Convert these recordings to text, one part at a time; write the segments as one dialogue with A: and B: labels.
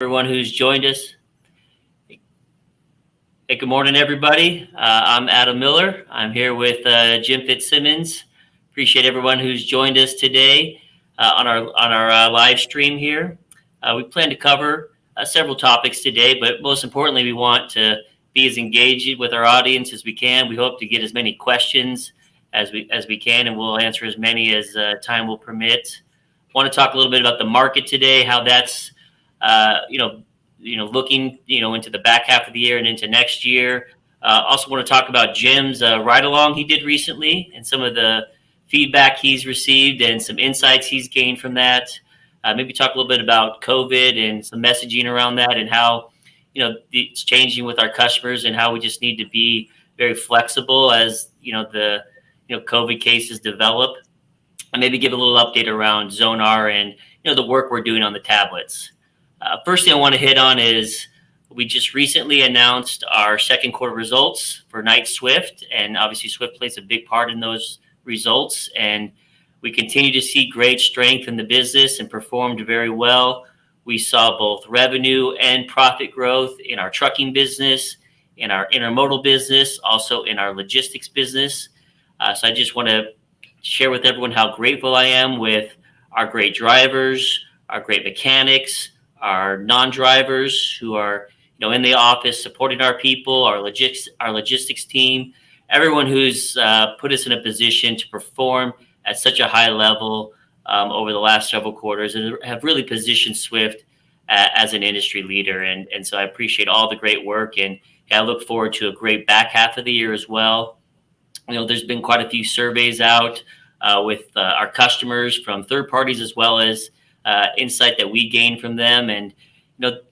A: Everyone who's joined us. Hey, good morning, everybody. I'm Adam Miller. I'm here with Jim Fitzsimmons. Appreciate everyone who's joined us today on our live stream here. We plan to cover several topics today, but most importantly, we want to be as engaged with our audience as we can. We hope to get as many questions as we can, and we'll answer as many as time will permit. Want to talk a little bit about the market today, how that's looking, into the back half of the year and into next year. Also want to talk about Jim's ride-along he did recently and some of the feedback he's received and some insights he's gained from that. Maybe talk a little bit about COVID and some messaging around that and how, it's changing with our customers and how we just need to be very flexible as, the COVID cases develop. And maybe give a little update around Zonar and, the work we're doing on the tablets. First thing I want to hit on is we just recently announced our second quarter results for Knight Swift, and obviously Swift plays a big part in those results, and we continue to see great strength in the business and performed very well. We saw both revenue and profit growth in our trucking business, in our intermodal business, also in our logistics business. So I just want to share with everyone how grateful I am with our great drivers, our great mechanics, our non-drivers who are, in the office supporting our people, our logistics team, everyone who's put us in a position to perform at such a high level over the last several quarters and have really positioned Swift as an industry leader. And so I appreciate all the great work, and I look forward to a great back half of the year as well. There's been quite a few surveys out with our customers from third parties as well as insight that we gain from them, and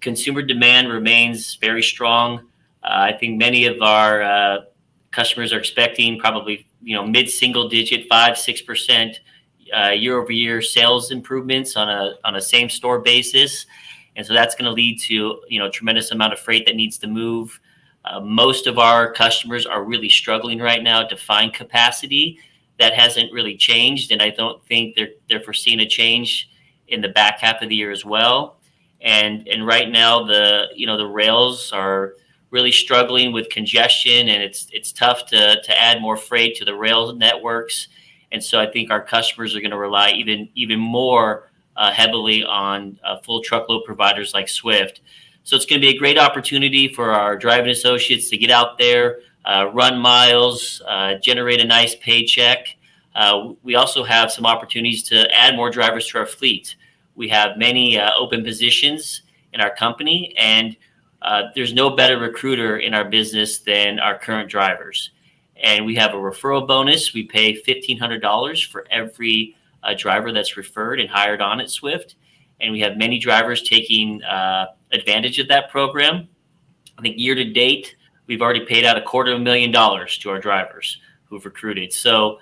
A: consumer demand remains very strong. I think many of our customers are expecting probably mid-single digit 5-6% year-over-year sales improvements on a same store basis, and so that's going to lead to a tremendous amount of freight that needs to move. Most of our customers are really struggling right now to find capacity. That hasn't really changed, and I don't think they're foreseeing a change in the back half of the year as well. And right now the rails are really struggling with congestion, and it's tough to add more freight to the rail networks. And so I think our customers are going to rely even more heavily on full truckload providers like Swift. So it's going to be a great opportunity for our driving associates to get out there, run miles, generate a nice paycheck. We also have some opportunities to add more drivers to our fleet. We have many open positions in our company, and there's no better recruiter in our business than our current drivers. And we have a referral bonus. We pay $1,500 for every driver that's referred and hired on at Swift. And we have many drivers taking advantage of that program. I think year to date, we've already paid out $250,000 to our drivers who've recruited. So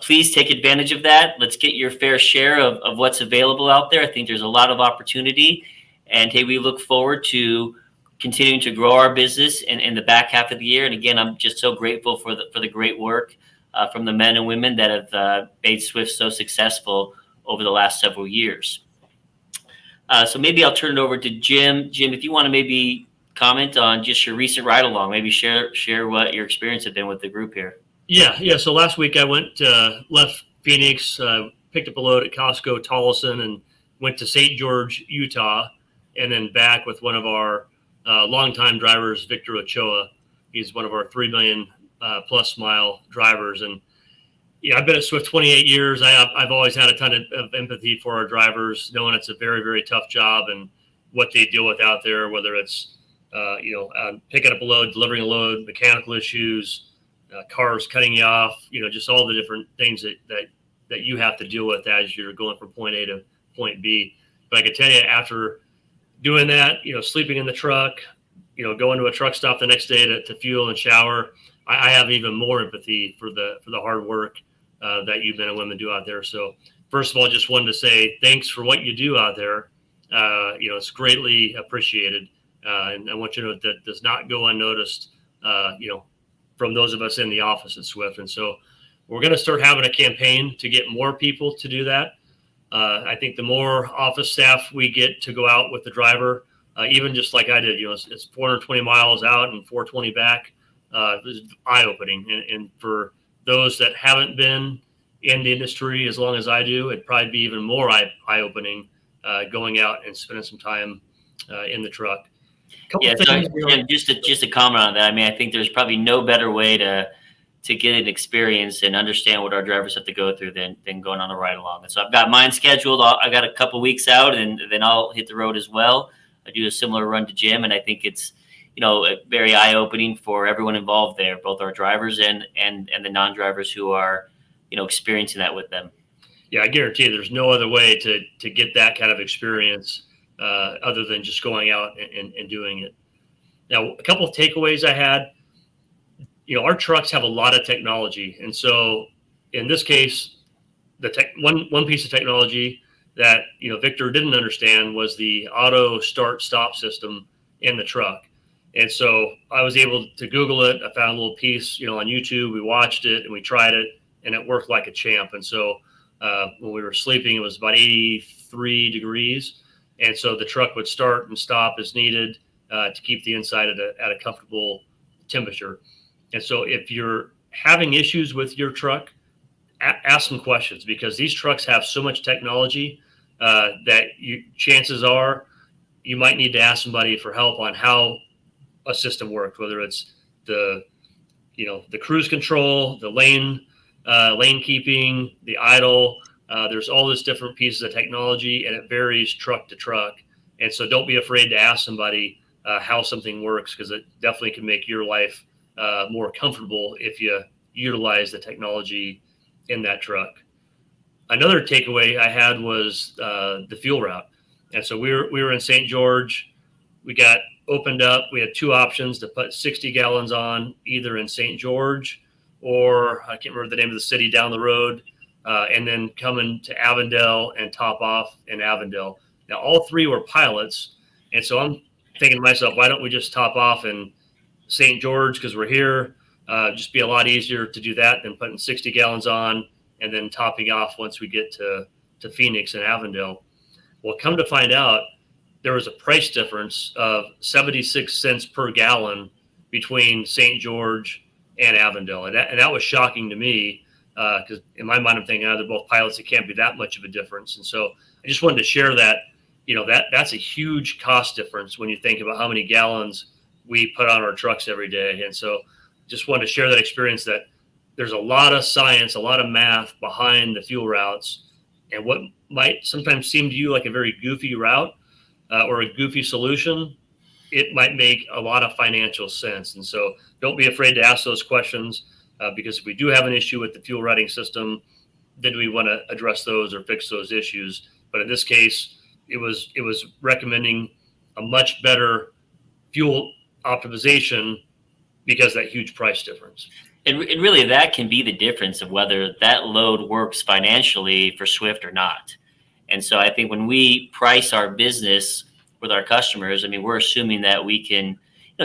A: please take advantage of that. Let's get your fair share of what's available out there. I think there's a lot of opportunity. And hey, we look forward to continuing to grow our business in the back half of the year. And again, I'm just so grateful for the great work from the men and women that have made Swift so successful over the last several years. So maybe I'll turn it over to Jim. Jim, if you want to maybe comment on just your recent ride along, maybe share what your experience has been with the group here.
B: Yeah. So last week I left Phoenix, picked up a load at Costco Tolleson, and went to St. George, Utah, and then back with one of our longtime drivers, Victor Ochoa. He's one of our 3 million plus mile drivers. And I've been at Swift 28 years. I've always had a ton of empathy for our drivers, knowing it's a very, very tough job and what they deal with out there, whether it's, picking up a load, delivering a load, mechanical issues, cars cutting you off, just all the different things that you have to deal with as you're going from point A to point B. But I can tell you, after doing that, sleeping in the truck, going to a truck stop the next day to fuel and shower, I have even more empathy for the hard work that you men and women do out there. So first of all, just wanted to say thanks for what you do out there. It's greatly appreciated. And I want you to know that does not go unnoticed, from those of us in the office at Swift. And so we're going to start having a campaign to get more people to do that. I think the more office staff we get to go out with the driver, even just like I did, it's 420 miles out and 420 back. It was eye-opening. And for those that haven't been in the industry as long as I do, it'd probably be even more eye-opening going out and spending some time in the truck.
A: Yeah, so Jim, just a comment on that. I mean, I think there's probably no better way to get an experience and understand what our drivers have to go through than going on a ride along. And so I've got mine scheduled. I got a couple weeks out, and then I'll hit the road as well. I do a similar run to Jim, and I think it's very eye opening for everyone involved there, both our drivers and the non-drivers who are experiencing that with them.
B: Yeah, I guarantee you, there's no other way to get that kind of experience other than just going out and doing it. Now, a couple of takeaways I had. Our trucks have a lot of technology, and so in this case, one piece of technology that Victor didn't understand was the auto start-stop system in the truck. And so I was able to Google it. I found a little piece, on YouTube. We watched it and we tried it, and it worked like a champ. And so when we were sleeping, it was about 83 degrees, and so the truck would start and stop as needed to keep the inside at a comfortable temperature. And so if you're having issues with your truck, ask some questions, because these trucks have so much technology that chances are you might need to ask somebody for help on how a system works, whether it's the cruise control, the lane keeping, the idle. There's all these different pieces of technology, and it varies truck to truck. And so don't be afraid to ask somebody how something works, because it definitely can make your life more comfortable if you utilize the technology in that truck. Another takeaway I had was the fuel route. And so we were in St. George. We got opened up. We had two options to put 60 gallons on, either in St. George or I can't remember the name of the city down the road, and then coming to Avondale and top off in Avondale. Now, all three were pilots. And so I'm thinking to myself, why don't we just top off in St. George, because we're here? Just be a lot easier to do that than putting 60 gallons on and then topping off once we get to Phoenix and Avondale. Well, come to find out, there was a price difference of 76 cents per gallon between St. George and Avondale. And that was shocking to me, because in my mind, I'm thinking, they're both pilots. It can't be that much of a difference. And so I just wanted to share that, that's a huge cost difference when you think about how many gallons we put on our trucks every day. And so just wanted to share that experience, that there's a lot of science, a lot of math behind the fuel routes, and what might sometimes seem to you like a very goofy route or a goofy solution, it might make a lot of financial sense. And so don't be afraid to ask those questions, because if we do have an issue with the fuel routing system, then we want to address those or fix those issues. But in this case, it was recommending a much better fuel optimization because of that huge price difference.
A: And really, that can be the difference of whether that load works financially for Swift or not. And so I think when we price our business with our customers, I mean, we're assuming that we can,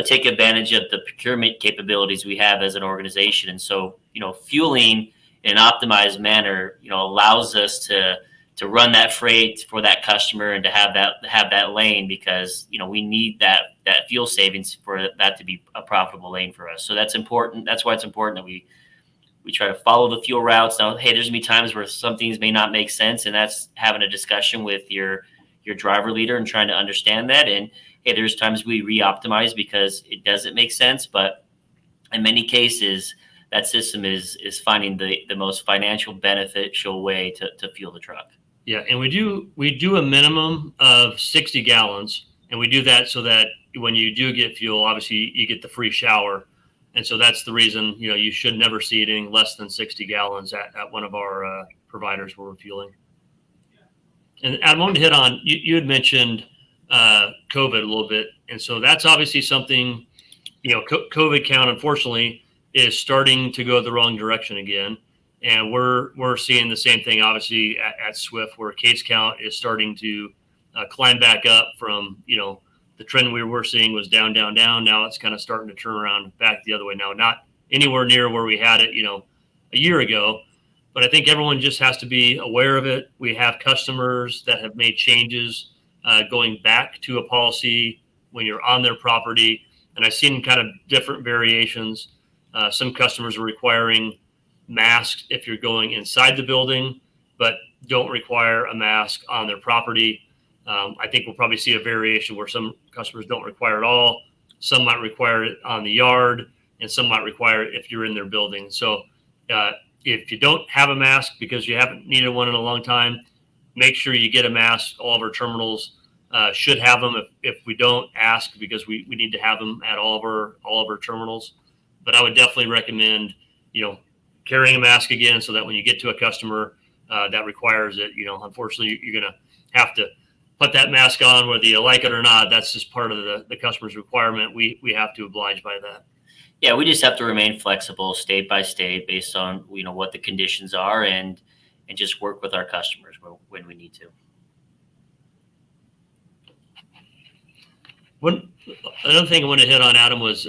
A: take advantage of the procurement capabilities we have as an organization. And so, fueling in an optimized manner, allows us to run that freight for that customer and to have that lane, because, we need that fuel savings for that to be a profitable lane for us. So that's important. That's why it's important that we try to follow the fuel routes. Now, hey, there's gonna be times where some things may not make sense, and that's having a discussion with your driver leader and trying to understand that. And hey, there's times we re-optimize because it doesn't make sense, but in many cases, that system is finding the most financial beneficial way to fuel the truck.
B: Yeah, and we do a minimum of 60 gallons, and we do that so that when you do get fuel, obviously you get the free shower. And so that's the reason, you should never see anything less than 60 gallons at one of our providers where we're fueling. And Adam, I wanted to hit on, you had mentioned COVID a little bit. And so that's obviously something, COVID count, unfortunately, is starting to go the wrong direction again. And we're seeing the same thing, obviously, at Swift, where case count is starting to climb back up from, the trend we were seeing was down. Now it's kind of starting to turn around back the other way. Now, not anywhere near where we had it, a year ago, but I think everyone just has to be aware of it. We have customers that have made changes going back to a policy when you're on their property. And I've seen kind of different variations. Some customers are requiring masks if you're going inside the building, but don't require a mask on their property. I think we'll probably see a variation where some customers don't require it all. Some might require it on the yard, and some might require it if you're in their building. So if you don't have a mask because you haven't needed one in a long time, make sure you get a mask. All of our terminals should have them. If we don't, ask, because we need to have them at all of our terminals. But I would definitely recommend, carrying a mask again, so that when you get to a customer that requires it, unfortunately you're going to have to put that mask on whether you like it or not. That's just part of the customer's requirement. We have to oblige by that.
A: Yeah, we just have to remain flexible state by state based on what the conditions are, and just work with our customers when we need to.
B: Another thing I want to hit on, Adam, was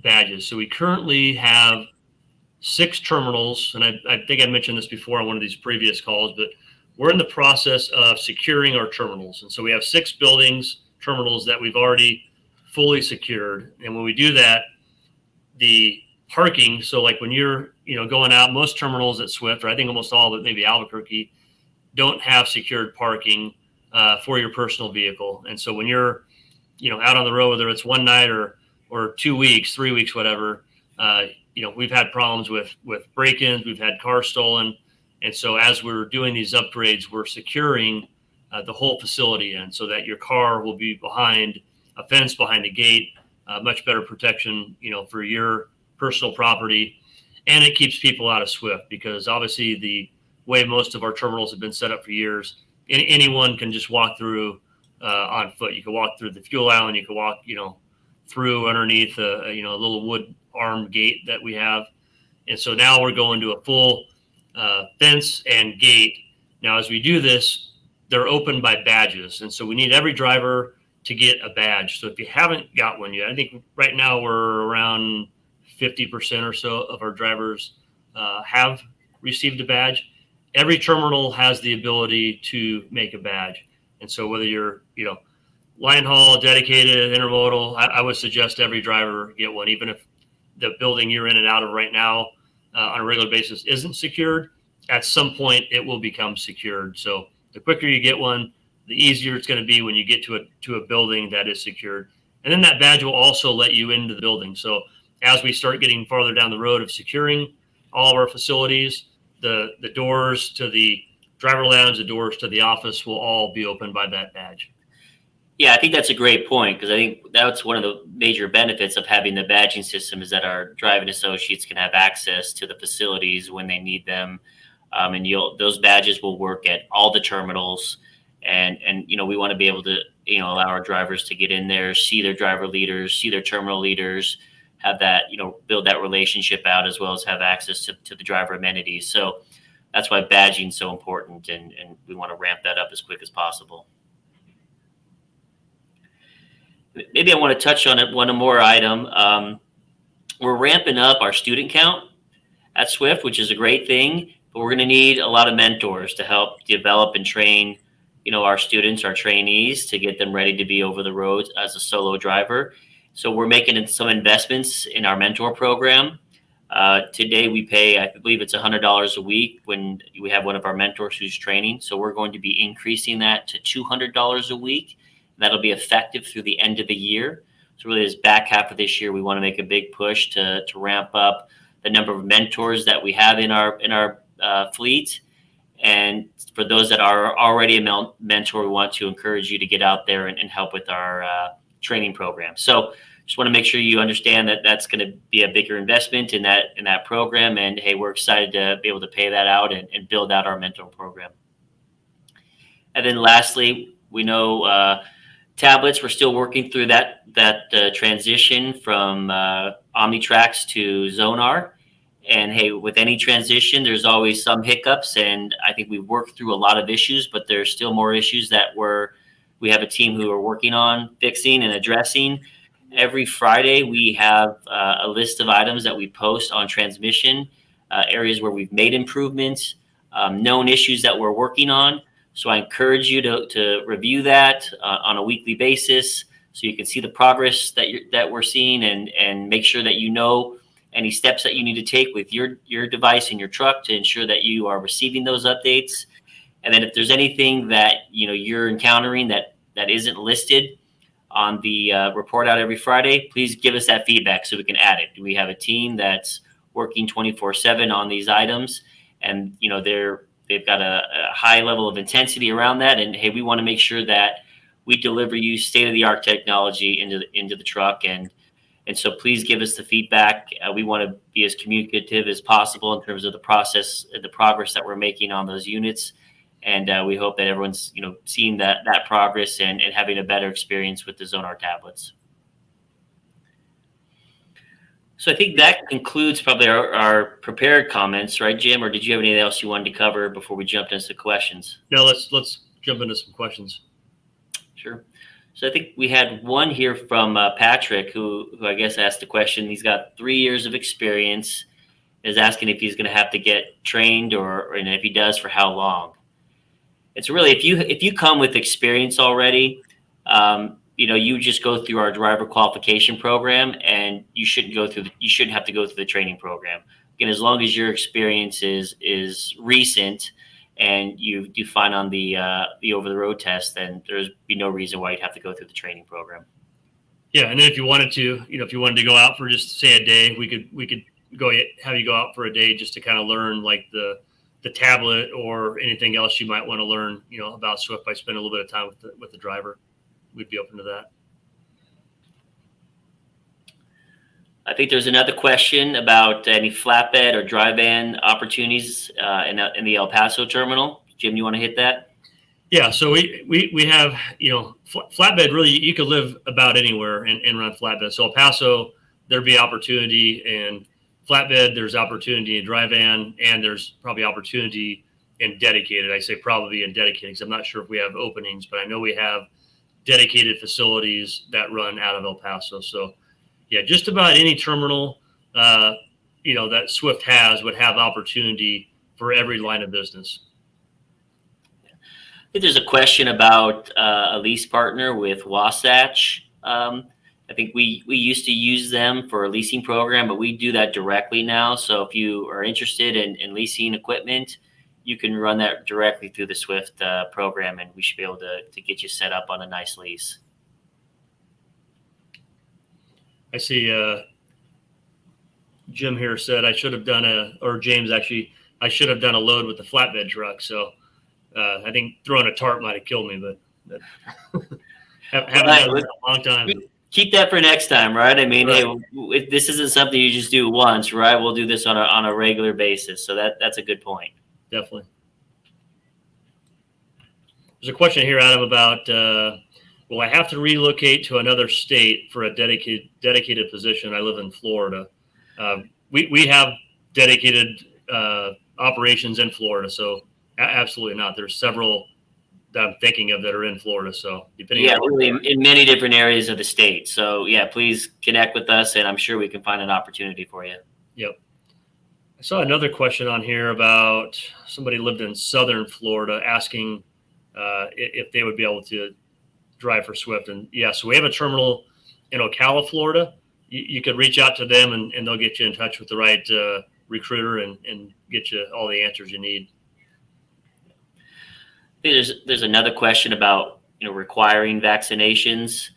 B: badges. So we currently have 6 terminals, and I think I mentioned this before on one of these previous calls, but we're in the process of securing our terminals. And so we have 6 terminals that we've already fully secured. And when we do that, the parking, so like when you're going out, most terminals at Swift, or I think almost all but maybe Albuquerque, don't have secured parking for your personal vehicle. And so when you're out on the road, whether it's one night or 2 weeks, 3 weeks, whatever, we've had problems with break-ins, we've had cars stolen. And so as we're doing these upgrades, we're securing the whole facility in, so that your car will be behind a fence, behind a gate, much better protection, for your personal property. And it keeps people out of Swift, because obviously the way most of our terminals have been set up for years, anyone can just walk through on foot. You can walk through the fuel island, you can walk, through underneath a little wood arm gate that we have. And so now we're going to a full fence and gate. Now, as we do this, they're opened by badges. And so we need every driver to get a badge. So if you haven't got one yet, I think right now we're around 50% or so of our drivers have received a badge. Every terminal has the ability to make a badge. And so whether you're, line haul, dedicated, intermodal, I would suggest every driver get one, even if the building you're in and out of right now on a regular basis isn't secured. At some point, it will become secured. So the quicker you get one, the easier it's going to be when you get to a building that is secured. And then that badge will also let you into the building. So as we start getting farther down the road of securing all of our facilities, the doors to the driver lounge, the doors to the office will all be opened by that badge.
A: Yeah, I think that's a great point, because I think that's one of the major benefits of having the badging system, is that our driving associates can have access to the facilities when they need them. And those badges will work at all the terminals. And we want to be able to, allow our drivers to get in there, see their driver leaders, see their terminal leaders, have that, build that relationship out, as well as have access to the driver amenities. So that's why badging is so important, and we want to ramp that up as quick as possible. Maybe I want to touch on it, one more item. We're ramping up our student count at Swift, which is a great thing, but we're going to need a lot of mentors to help develop and train, our students, our trainees, to get them ready to be over the road as a solo driver. So we're making some investments in our mentor program. Today we pay, I believe it's $100 a week when we have one of our mentors who's training. So we're going to be increasing that to $200 a week. That'll be effective through the end of the year. So really, this back half of this year, we want to make a big push to ramp up the number of mentors that we have in our fleet. And for those that are already a mentor, we want to encourage you to get out there and help with our training program. So just want to make sure you understand that that's going to be a bigger investment in that program. And hey, we're excited to be able to pay that out and build out our mentor program. And then lastly, we know tablets, we're still working through that transition from OmniTrax to Zonar. And hey, with any transition, there's always some hiccups, and I think we've worked through a lot of issues, but there's still more issues that we have a team who are working on fixing and addressing. Every Friday, we have a list of items that we post on transmission, areas where we've made improvements, known issues that we're working on. So I encourage you to review that on a weekly basis. so you can see the progress that we're seeing, and make sure that you know any steps that you need to take with your device in your truck to ensure that you are receiving those updates. And then if there's anything that you're encountering that isn't listed on the report out every Friday, please give us that feedback so we can add it. We have a team that's working 24/7 on these items, and they've got a high level of intensity around that. And hey, we want to make sure that we deliver you state-of-the-art technology into the truck, and so please give us the feedback. We want to be as communicative as possible in terms of the process, the progress that we're making on those units. And we hope that everyone's seeing that progress and having a better experience with the Zonar tablets. So I think that concludes probably our prepared comments, right, Jim? Or did you have anything else you wanted to cover before we jumped into questions?
B: No, let's jump into some questions.
A: Sure. So I think we had one here from Patrick, who I guess asked the question. He's got 3 years of experience, is asking if he's going to have to get trained, and if he does, for how long. And so really, if you come with experience already, you just go through our driver qualification program, and you shouldn't have to go through the training program. Again, as long as your experience is recent and you do fine on the over-the-road test, then there's be no reason why you'd have to go through the training program.
B: Yeah, and then if you wanted to go out for just say a day, we could have you go out for a day just to kind of learn like the tablet or anything else you might want to learn, about Swift by spending a little bit of time with the driver. We'd be open to that.
A: I think there's another question about any flatbed or dry van opportunities in the El Paso terminal. Jim, you want to hit that?
B: Yeah, so we have, flatbed, really, you could live about anywhere and run flatbed. So El Paso, there'd be opportunity in flatbed, there's opportunity in dry van, and there's probably opportunity in dedicated. I say probably in dedicated because I'm not sure if we have openings, but I know we have dedicated facilities that run out of El Paso. So yeah, just about any terminal, that Swift has would have opportunity for every line of business.
A: I think there's a question about a lease partner with Wasatch. I think we used to use them for a leasing program, but we do that directly now. So if you are interested in leasing equipment, you can run that directly through the Swift program, and we should be able to get you set up on a nice lease.
B: I see Jim here said I should have done James actually, I should have done a load with the flatbed truck. So I think throwing a tarp might have killed me, but haven't done it in a long time.
A: Keep that for next time, right? I mean,
B: right.
A: Hey, this isn't something you just do once, right? We'll do this on a regular basis. So that's a good point.
B: Definitely. There's a question here, Adam, about will I have to relocate to another state for a dedicated position? I live in Florida. We have dedicated operations in Florida, so absolutely not. There's several that I'm thinking of that are in Florida. So depending on
A: really in many different areas of the state. So yeah, please connect with us, and I'm sure we can find an opportunity for you.
B: Yep. I saw another question on here about somebody lived in Southern Florida asking if they would be able to drive for Swift. And yeah, so we have a terminal in Ocala, Florida. You could reach out to them and they'll get you in touch with the right recruiter and get you all the answers you need.
A: There's another question about requiring vaccinations.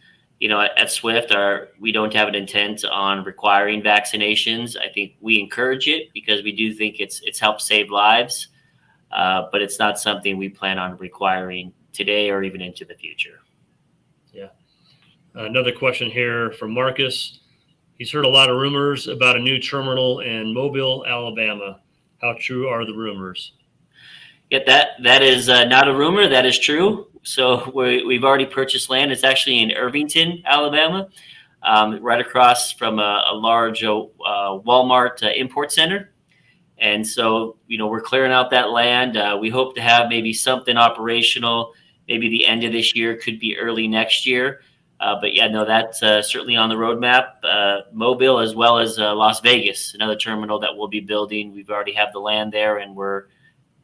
A: At Swift, we don't have an intent on requiring vaccinations. I think we encourage it because we do think it's helped save lives, but it's not something we plan on requiring today or even into the future.
B: Yeah. Another question here from Marcus. He's heard a lot of rumors about a new terminal in Mobile, Alabama. How true are the rumors?
A: Yeah, that is not a rumor. That is true. So we've already purchased land. It's actually in Irvington, Alabama, right across from a large Walmart import center. And so, we're clearing out that land. We hope to have maybe something operational, maybe the end of this year, could be early next year. But yeah, no, that's certainly on the roadmap. Mobile as well as Las Vegas, another terminal that we'll be building. We've already have the land there, and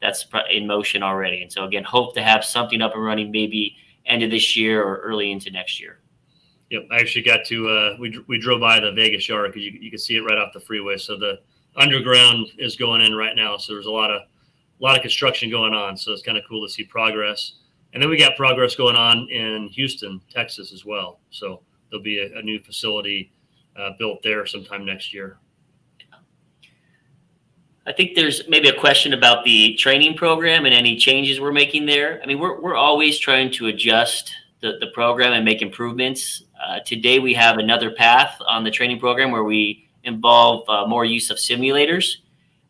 A: that's in motion already. And so again, hope to have something up and running maybe end of this year or early into next year.
B: Yep, I actually got to we drove by the Vegas yard because you can see it right off the freeway. So the underground is going in right now. So there's a lot of construction going on. So it's kind of cool to see progress. And then we got progress going on in Houston, Texas as well. So there'll be a new facility built there sometime next year.
A: I think there's maybe a question about the training program and any changes we're making there. I mean, we're always trying to adjust the program and make improvements. Today we have another path on the training program where we involve more use of simulators.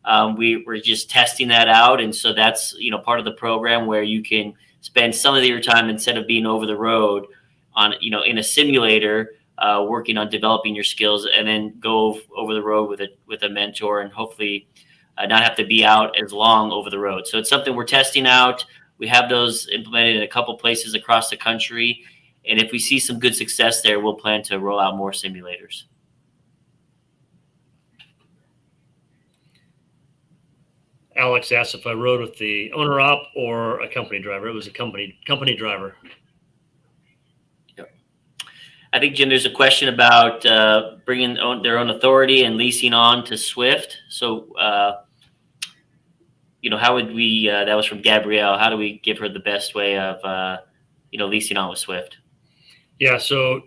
A: We're just testing that out, and so that's part of the program where you can spend some of your time, instead of being over the road, on in a simulator working on developing your skills, and then go over the road with a mentor, and hopefully not have to be out as long over the road. So it's something we're testing out. We have those implemented in a couple places across the country. And if we see some good success there, we'll plan to roll out more simulators.
B: Alex asked if I rode with the owner op or a company driver. It was a company driver.
A: Yep. I think, Jim, there's a question about bringing their own authority and leasing on to Swift. So, how would we, that was from Gabrielle, how do we give her the best way of, leasing on with Swift?
B: Yeah, so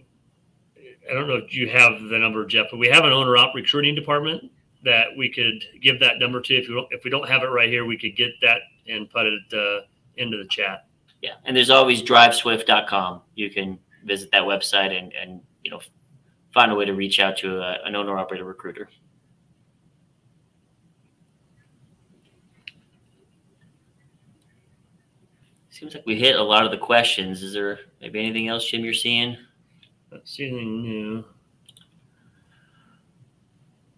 B: I don't know if you have the number, Jeff, but we have an owner-op recruiting department that we could give that number to. If we don't have it right here, we could get that and put it into the chat.
A: Yeah, and there's always driveswift.com. You can visit that website and find a way to reach out to an owner-operator recruiter. Seems like we hit a lot of the questions. Is there maybe anything else, Jim, you're seeing?
B: Not seeing anything new.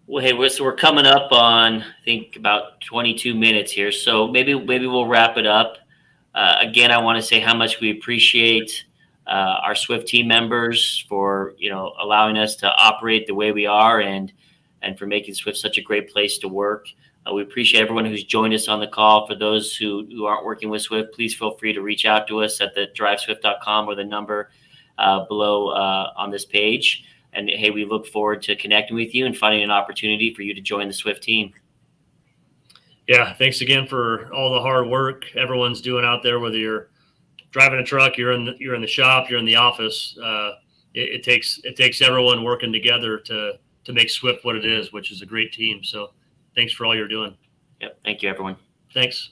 A: Well, hey, we're coming up on, I think, about 22 minutes here. So maybe we'll wrap it up. Again, I want to say how much we appreciate our Swift team members for allowing us to operate the way we are, and for making Swift such a great place to work. We appreciate everyone who's joined us on the call. For those who aren't working with Swift, please feel free to reach out to us at the driveswift.com or the number below on this page. And hey, we look forward to connecting with you and finding an opportunity for you to join the Swift team.
B: Yeah, thanks again for all the hard work everyone's doing out there. Whether you're driving a truck, you're in the shop, you're in the office. It takes everyone working together to make Swift what it is, which is a great team. So thanks for all you're doing.
A: Yep. Thank you, everyone.
B: Thanks.